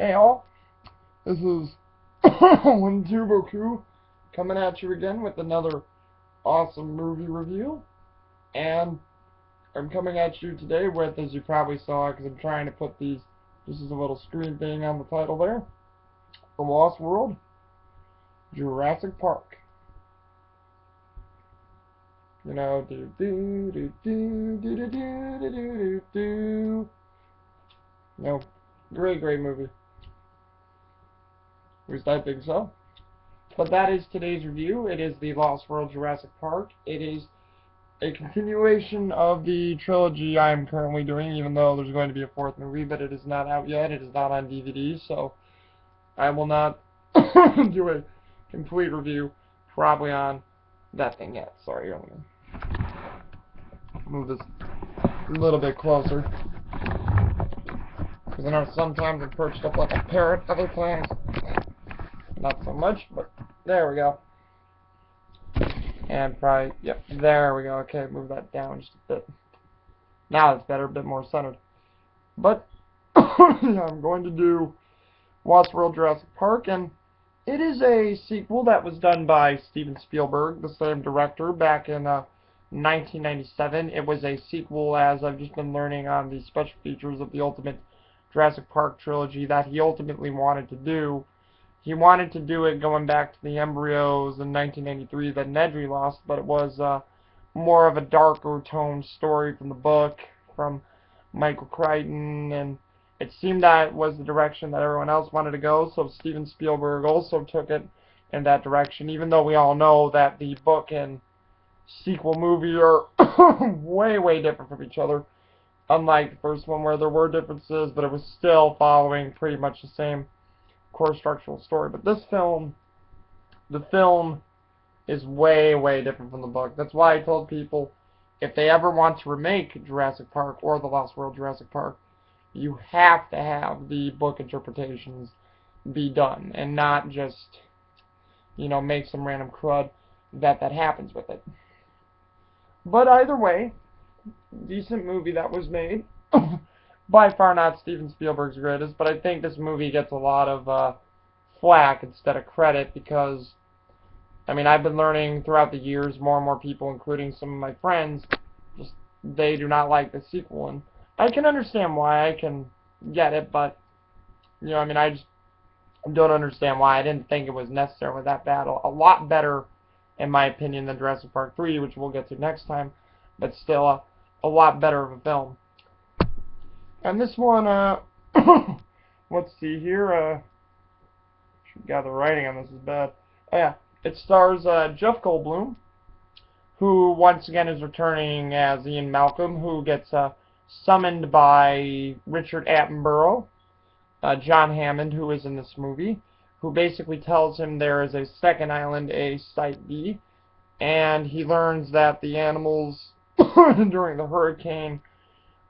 Hey all, this is Boku coming at you again with another awesome movie review, and I'm coming at you today with, as you probably saw, because I'm trying to put these, this is a little screen thing on the title there, The Lost World, Jurassic Park. You know, do do do do do do do do do do. No, great movie. At least I think so. But that is today's review. It is The Lost World Jurassic Park. It is a continuation of the trilogy I am currently doing, even though there's going to be a fourth movie, but it is not out yet. It is not on DVD, so I will not do a complete review probably on that thing yet. Sorry, I'm going to move this a little bit closer, because I know sometimes I'm perched up like a parrot other times. Not so much, but there we go. And probably, yep, there we go. Okay, move that down just a bit. Now it's better, a bit more centered. But I'm going to do Lost World Jurassic Park, and it is a sequel that was done by Steven Spielberg, the same director, back in 1997. It was a sequel, as I've just been learning on the special features of the Ultimate Jurassic Park trilogy, that he ultimately wanted to do. He wanted to do it going back to the embryos in 1993 that Nedry lost, but it was more of a darker toned story from the book, from Michael Crichton, and it seemed that was the direction that everyone else wanted to go, so Steven Spielberg also took it in that direction, even though we all know that the book and sequel movie are way different from each other, unlike the first one where there were differences, but it was still following pretty much the same core structural story. But this film, the film is way different from the book. That's why I told people, if they ever want to remake Jurassic Park or The Lost World Jurassic Park, you have to have the book interpretations be done, and not just, you know, make some random crud that happens with it. But either way, decent movie that was made. By far not Steven Spielberg's greatest, but I think this movie gets a lot of flack instead of credit, because, I mean, I've been learning throughout the years, more and more people, including some of my friends, just, they do not like the sequel, and I can understand why. I can get it, but, you know, I mean, I just don't understand why. I didn't think it was necessarily that bad. A lot better, in my opinion, than Jurassic Park 3, which we'll get to next time, but still a lot better of a film. And this one, let's see here, God, the writing on this is bad. Oh yeah, it stars Jeff Goldblum, who once again is returning as Ian Malcolm, who gets summoned by Richard Attenborough, John Hammond, who is in this movie, who basically tells him there is a second island, a Site B, and he learns that the animals during the hurricane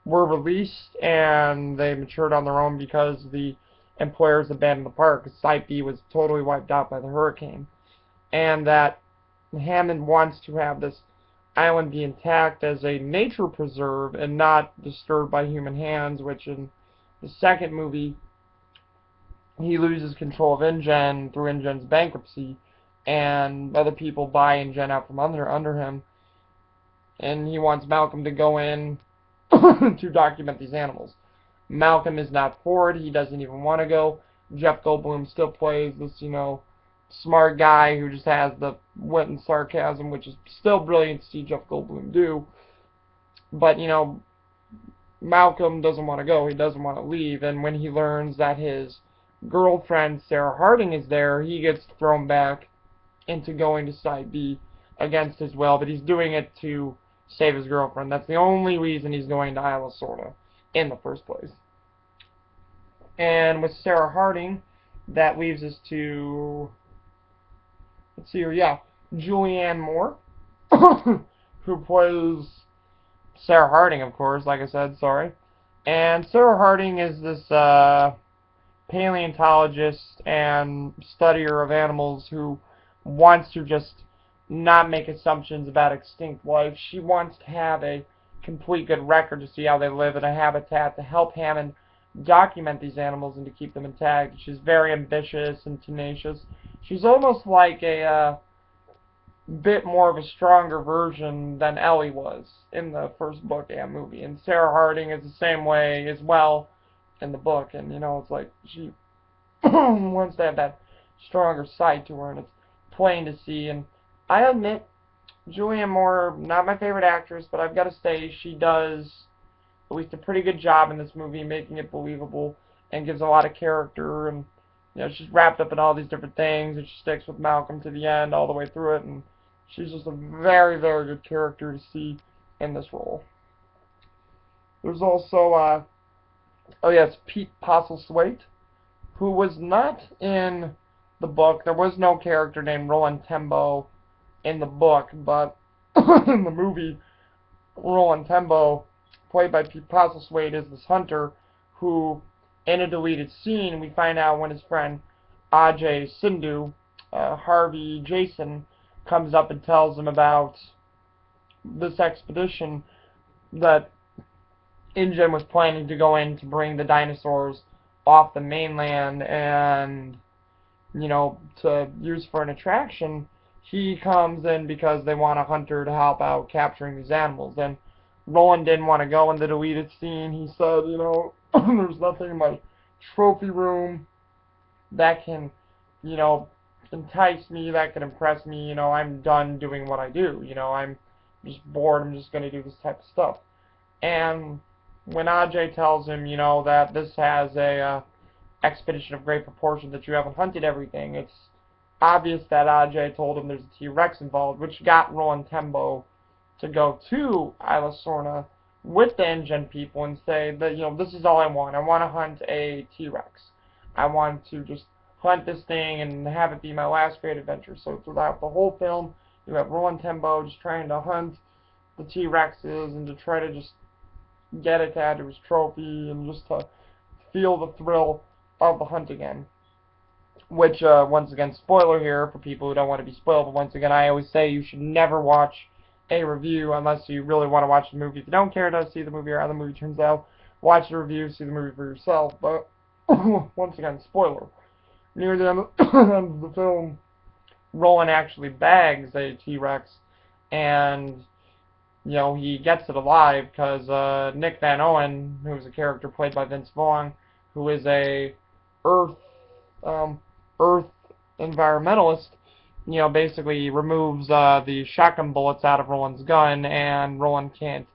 were released, and they matured on their own because the employers abandoned the park. Site B was totally wiped out by the hurricane. And that Hammond wants to have this island be intact as a nature preserve and not disturbed by human hands, which in the second movie, he loses control of InGen through InGen's bankruptcy, and other people buy InGen out from under him, and he wants Malcolm to go in to document these animals. Malcolm is not for it. He doesn't even want to go. Jeff Goldblum still plays this, you know, smart guy who just has the wit and sarcasm, which is still brilliant to see Jeff Goldblum do. But, you know, Malcolm doesn't want to go. He doesn't want to leave. And when he learns that his girlfriend, Sarah Harding, is there, he gets thrown back into going to Site B against his will. But he's doing it to save his girlfriend. That's the only reason he's going to Isla Sorna in the first place. And with Sarah Harding, that leaves us to, let's see here, yeah, Julianne Moore, who plays Sarah Harding, of course, like I said, sorry. And Sarah Harding is this paleontologist and studier of animals who wants to just not make assumptions about extinct life. She wants to have a complete good record to see how they live in a habitat to help Hammond document these animals and to keep them intact. She's very ambitious and tenacious. She's almost like a bit more of a stronger version than Ellie was in the first book and movie. And Sarah Harding is the same way as well in the book. And, you know, it's like she wants to have that stronger side to her, and it's plain to see. And I admit, Julianne Moore, not my favorite actress, but I've got to say she does at least a pretty good job in this movie, making it believable, and gives a lot of character. And you know, she's wrapped up in all these different things, and she sticks with Malcolm to the end, all the way through it. And she's just a very, very good character to see in this role. There's also, oh yes, Pete Postlethwaite, who was not in the book. There was no character named Roland Tembo in the book, but in the movie, Roland Tembo, played by Pete Postlethwaite, is this hunter who, in a deleted scene, we find out when his friend Ajay Sindhu, Harvey Jason, comes up and tells him about this expedition that InGen was planning to go in to bring the dinosaurs off the mainland and, you know, to use for an attraction. He comes in because they want a hunter to help out capturing these animals. And Roland didn't want to go in the deleted scene. He said, you know, there's nothing in my trophy room that can, you know, entice me, that can impress me. You know, I'm done doing what I do. You know, I'm just bored. I'm just going to do this type of stuff. And when Ajay tells him, you know, that this has a expedition of great proportion, that you haven't hunted everything, it's obvious that Ajay told him there's a T-Rex involved, which got Roland Tembo to go to Isla Sorna with the InGen people and say that, you know, this is all I want. I want to hunt a T-Rex. I want to just hunt this thing and have it be my last great adventure. So throughout the whole film, you have Roland Tembo just trying to hunt the T-Rexes and to try to just get it to add to his trophy and just to feel the thrill of the hunt again. Which, once again, spoiler here for people who don't want to be spoiled, but once again, I always say you should never watch a review unless you really want to watch the movie. If you don't care to see the movie or how the movie turns out, watch the review, see the movie for yourself. But, once again, spoiler. Near the end of the film, Roland actually bags a T-Rex, and, you know, he gets it alive because Nick Van Owen, who's a character played by Vince Vaughn, who is a Earth environmentalist, you know, basically removes the shotgun bullets out of Roland's gun, and Roland can't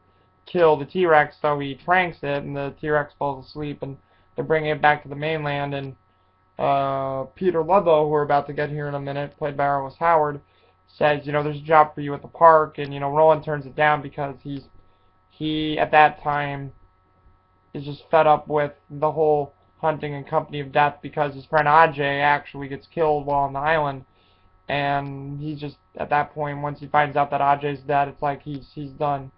kill the T-Rex, so he tranks it, and the T-Rex falls asleep, and they're bringing it back to the mainland, and Peter Ludlow, who we're about to get here in a minute, played by Arliss Howard, says, you know, there's a job for you at the park, and, you know, Roland turns it down because he at that time is just fed up with the whole hunting and company of death because his friend Ajay actually gets killed while on the island, and he's just, at that point, once he finds out that Ajay's dead, it's like he's done.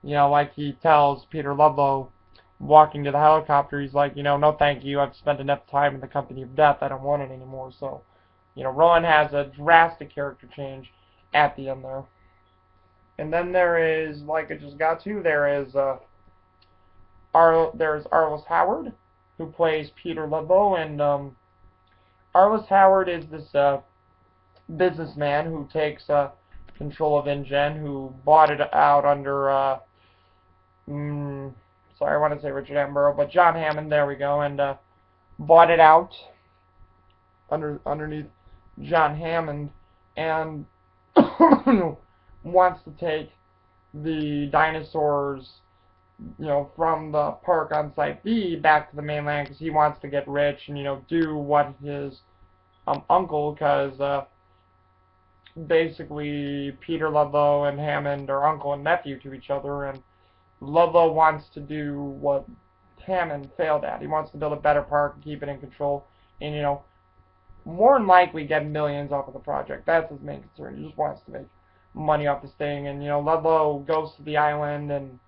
You know, like he tells Peter Ludlow, walking to the helicopter, he's like, you know, no thank you, I've spent enough time in the company of death, I don't want it anymore. So, you know, Roland has a drastic character change at the end there. And then there is, like I just got to, there's Arliss Howard, who plays Peter Ludlow, and Arliss Howard is this businessman who takes control of InGen, who bought it out under, sorry, I want to say Richard Attenborough, but John Hammond, there we go, and bought it out underneath John Hammond, and wants to take the dinosaurs, you know, from the park on Site B back to the mainland because he wants to get rich and, you know, do what his uncle, because basically Peter Ludlow and Hammond are uncle and nephew to each other, and Ludlow wants to do what Hammond failed at. He wants to build a better park and keep it in control and, you know, more than likely get millions off of the project. That's his main concern. He just wants to make money off this thing, and, you know, Ludlow goes to the island and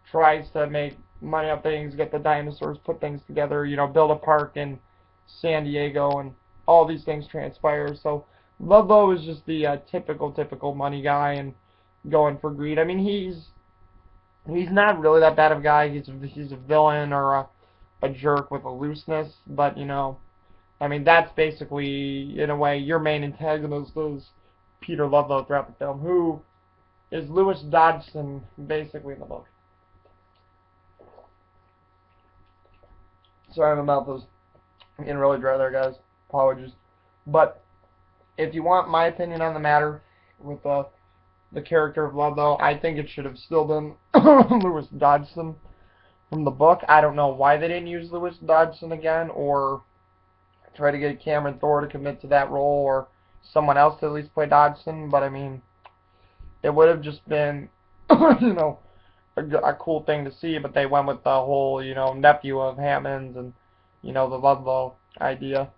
tries to make money off things, get the dinosaurs, put things together, you know, build a park in San Diego, and all these things transpire. So Ludlow is just the typical money guy and going for greed. I mean, he's not really that bad of a guy. He's a villain or a jerk with a looseness, but, you know, I mean, that's basically, in a way, your main antagonist is Peter Ludlow throughout the film, who is Lewis Dodgson, basically, in the book. Sorry, my mouth is getting really dry there, guys. Apologies. But if you want my opinion on the matter with the character of Ludlow, I think it should have still been Lewis Dodgson from the book. I don't know why they didn't use Lewis Dodgson again, or try to get Cameron Thor to commit to that role, or someone else to at least play Dodgson. But I mean, it would have just been, you know, a cool thing to see. But they went with the whole, you know, nephew of Hammond's and, you know, the Ludlow idea.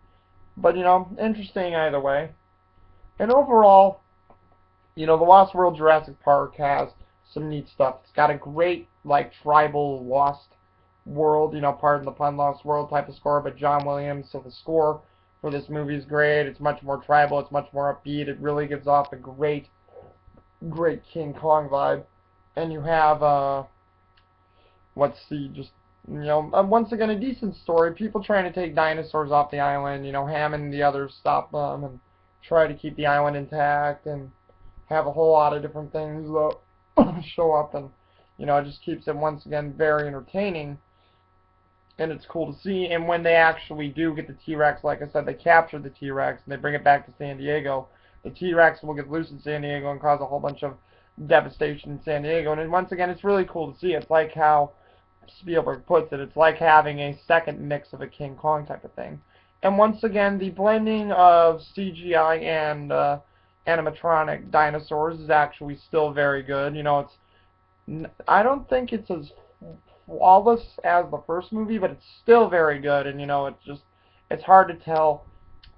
But, you know, interesting either way. And overall, you know, the Lost World Jurassic Park has some neat stuff. It's got a great, like, tribal Lost World, you know, pardon the pun, Lost World type of score, but John Williams, so the score for this movie is great. It's much more tribal. It's much more upbeat. It really gives off a great, great King Kong vibe. And you have, let's see, just, you know, once again, a decent story. People trying to take dinosaurs off the island. You know, Hammond and the others stop them and try to keep the island intact, and have a whole lot of different things show up, and, you know, it just keeps it, once again, very entertaining, and it's cool to see. And when they actually do get the T-Rex, like I said, they capture the T-Rex, and they bring it back to San Diego, the T-Rex will get loose in San Diego and cause a whole bunch of devastation in San Diego, and once again, it's really cool to see. It's like how Spielberg puts it, it's like having a second mix of a King Kong type of thing. And once again, the blending of CGI and animatronic dinosaurs is actually still very good. You know, I don't think it's as flawless as the first movie, but it's still very good. And, you know, it's hard to tell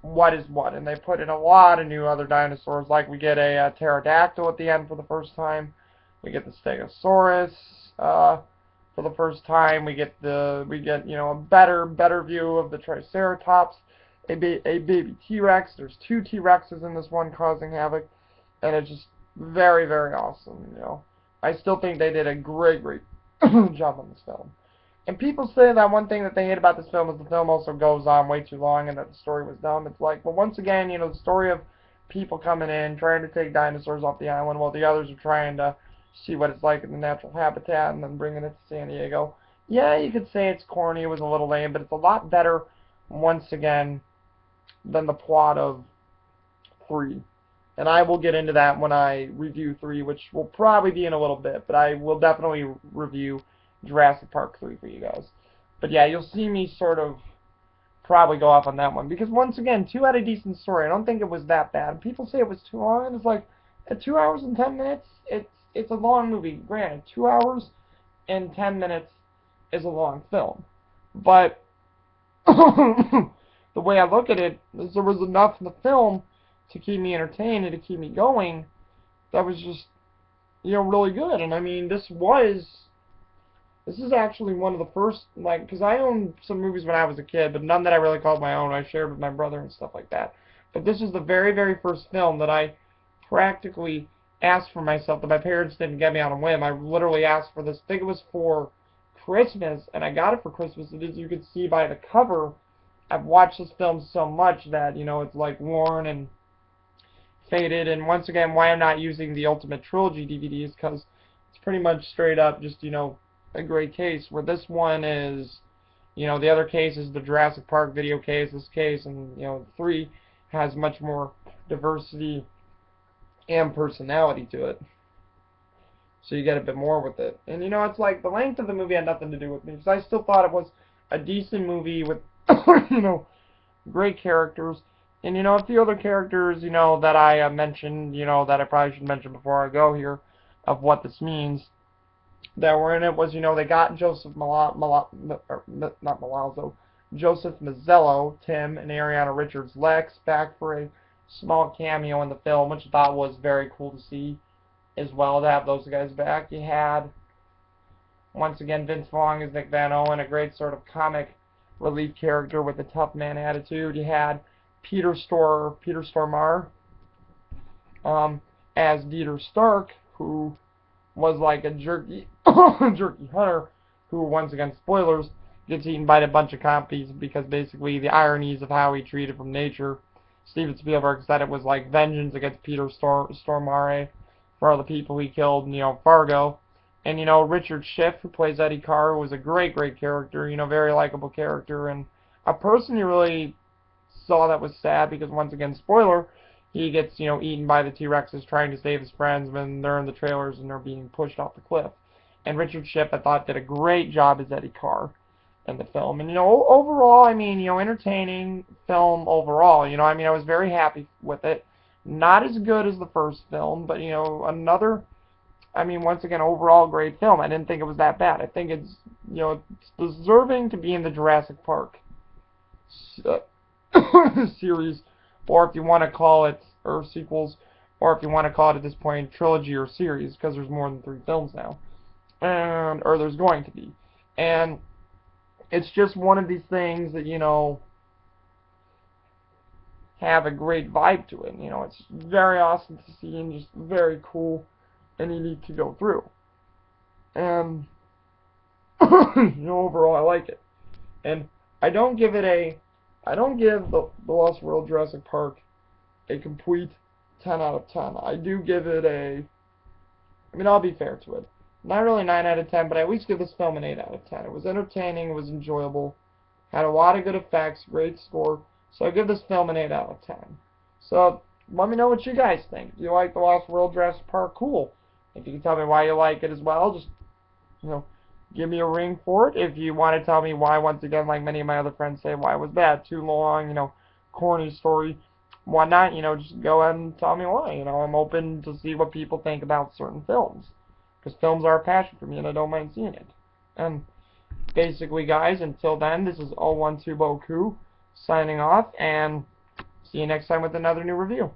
what is what. And they put in a lot of new other dinosaurs, like we get a pterodactyl at the end for the first time. We get the Stegosaurus for the first time. We get you know, a better view of the Triceratops, a baby T-Rex. There's two T-Rexes in this one causing havoc, and it's just very, very awesome. You know, I still think they did a great job on this film. And people say that one thing that they hate about this film is the film also goes on way too long and that the story was dumb. It's like, well, once again, you know, the story of people coming in, trying to take dinosaurs off the island while the others are trying to see what it's like in the natural habitat and then bringing it to San Diego. Yeah, you could say it's corny, it was a little lame, but it's a lot better, once again, than the plot of 3. And I will get into that when I review 3, which will probably be in a little bit, but I will definitely review Jurassic Park 3 for you guys. But yeah, you'll see me sort of probably go off on that one, because once again, 2 had a decent story. I don't think it was that bad. People say it was too long, and it's like, at 2 hours and 10 minutes, it's a long movie. Granted, 2 hours and 10 minutes is a long film. But the way I look at it is there was enough in the film to keep me entertained and to keep me going that was just, you know, really good. And I mean, this is actually one of the first, like, because I owned some movies when I was a kid, but none that I really called my own. I shared with my brother and stuff like that. But this is the very, very first film that I practically asked for myself, that my parents didn't get me on a whim. I literally asked for this. I think it was for Christmas, and I got it for Christmas. And as you can see by the cover, I've watched this film so much that, you know, it's like worn and faded. And once again, why I'm not using the Ultimate Trilogy DVDs, because it's pretty much straight up just, you know, a great case, where this one is, you know, the other case is the Jurassic Park video case, this case, and, you know, 3 has much more diversity and personality to it. So you get a bit more with it. And, you know, it's like, the length of the movie had nothing to do with me, because I still thought it was a decent movie with, you know, great characters. And, you know, a few other characters, you know, that I mentioned, you know, that I probably should mention before I go here, of what this means, that were in it was, you know, they got Joseph Joseph Mazzello, Tim, and Ariana Richards Lex back for a small cameo in the film, which I thought was very cool to see as well, to have those guys back. You had, once again, Vince Vaughn as Nick Van Owen, a great sort of comic relief character with a tough man attitude. You had Peter Stormare as Dieter Stark, who was like a jerky hunter, who, once again, spoilers, gets eaten by a bunch of compies because basically the ironies of how he treated from nature. Steven Spielberg said it was like vengeance against Peter Stormare for all the people he killed in, Fargo. And, Richard Schiff, who plays Eddie Carr, was a great, great character, very likable character, and a person you really saw that was sad because, once again, spoiler, he gets, eaten by the T-Rexes trying to save his friends when they're in the trailers and they're being pushed off the cliff. And Richard Schiff, I thought, did a great job as Eddie Carr in the film. And, overall, I mean, entertaining film overall. I mean, I was very happy with it. Not as good as the first film, but, once again, overall great film. I didn't think it was that bad. I think it's, it's deserving to be in the Jurassic Park series, or if you want to call it, or sequels, or if you want to call it at this point, trilogy or series, because there's more than 3 films now. Or there's going to be. And it's just one of these things that, have a great vibe to it. It's very awesome to see and just very cool and unique to go through. And, overall, I like it. And I don't give the Lost World Jurassic Park a complete 10 out of 10. I do give it I'll be fair to it. Not really 9 out of 10, but I at least give this film an 8 out of 10. It was entertaining, it was enjoyable, had a lot of good effects, great score, so I give this film an 8 out of 10. So, let me know what you guys think. Do you like The Lost World Jurassic Park? Cool. If you can tell me why you like it as well, just, give me a ring for it. If you want to tell me why, once again, like many of my other friends say, why it was bad, too long, corny story, whatnot, just go ahead and tell me why. I'm open to see what people think about certain films. Because films are a passion for me, and I don't mind seeing it. And basically, guys, until then, this is 012 Boku signing off, and see you next time with another new review.